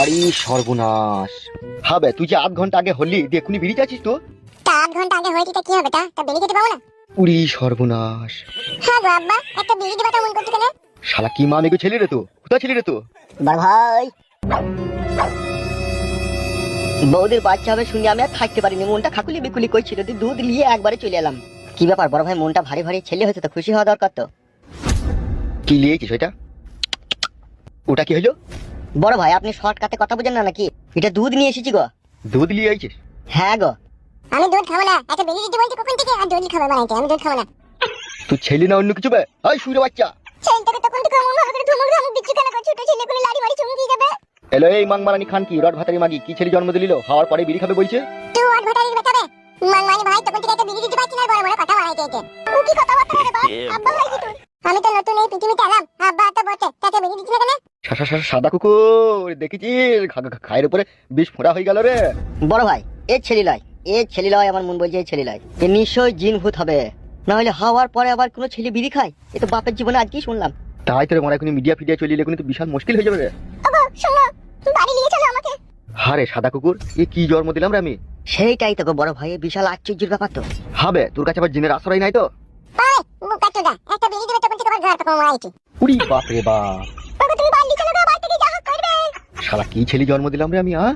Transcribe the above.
আরে সর্বনাশ। হবে তুই যে 8 ঘন্টা আগে হলি দেখুনি বেরিয়ে যাচ্ছিস তো? তা 8 ঘন্টা আগে হয়েছে তা কি হবে? তা বেরিয়ে যেতে পাবো না? উড়ি সর্বনাশ। হ্যাঁ গো আব্বা, একটা বেরিয়ে দেবা তো মন করতে কেন? শালা কি মা মেগো ছেলে রে তো, কোথা ছেলে রে তো? বড় ভাই, বৌদির বাচ্চা হবে শুনে আমি আর থাকতে পারিনি, মনটা খাকুলি বিকুলি করছিল, দুধ নিয়ে একবারে চলে এলাম। কি ব্যাপার বড় ভাই, মনটা ভারী ভারী, ছেলে হয়েছে তো খুশি হওয়া দরকার তো। কি লিয়েছিস ওইটা? ওটা কি হলো? বড় ভাই আপনি শর্টকাটে কথা বুঝেন না নাকি? এটা দুধ নিয়ে এসেছি গো। দুধ লিয়ে আইছিস? হ্যাঁ গো। আমি দুধ খাবো না, একটা বেরিয়ে দিতে বলছি কখন থেকে, আর দুধ খাবো বানাইতে, আমি দুধ খাবো না। তুই ছেলে না অন্য কিছু বে? এই শুইরে বাচ্চা। ছেলেটাকে তখন থেকে মন ভাবে ধমক ধমক দিচ্ছি কেন? ছোট ছেলে করে লাড়ি মারি চমকি যাবে। এলো এই মাংমারানি খান কি রড ভাতারি মাগি কি ছেলে জন্ম দিল, হওয়ার পরে বিড়ি খাবে বলছে? তুই আর ভাটারি বেটাবে মাংমানি ভাই, তখন থেকে একটা বেরিয়ে দিতে পারছি না, বড় বড় কথা বানাইতে এতে। ও কি কথা বলতে রে বাপ? আব্বা ভাই কি তুই? আমি তো নতুন এই পৃথিবীতে এলাম, আব্বা তো বটে, তাকে বেরিয়ে দিচ্ছি না কেন? সাদা কুকুর দেখেছিস খায়ের উপরে বিষ ফোঁড়া হয়ে গেল রে। বড় ভাই এ ছেলে লয়, এ ছেলে লয়, আমার মন বলছে এ ছেলে লয়, এ নিশ্চয় জিন ভূত হবে, না হলে হওয়ার পরে আবার কোনো ছেলে বিড়ি খায়? এ তো বাপের জীবনে আজকেই শুনলাম। তাই তোর মনে এখন মিডিয়া ফিডিয়া চলিয়ে এখন তো বিশাল মুশকিল হয়ে যাবে রে। ওগো শোনো, বাড়ি নিয়ে চলো আমাকে। হারে সাদা কুকুর, এ কি জন্ম দিলাম রে আমি? সেইটাই তো গো বড় ভাই, এ বিশাল আশ্চর্যের ব্যাপার তো। হবে তোর কাছে আবার জিনের আশ্রয় নাই তো? ওই মুকা চোদা, একটা বেরিয়ে দেবে তখন থেকে আবার ঘর পাকা মারাইছি। উড়ি বাপ রে বাপ। ওগো তুমি বাড়ি চলো গো, বাড়ি থেকে যা হোক করবে। শালা কি ছেলে জন্ম দিলাম রে আমি, হ্যাঁ?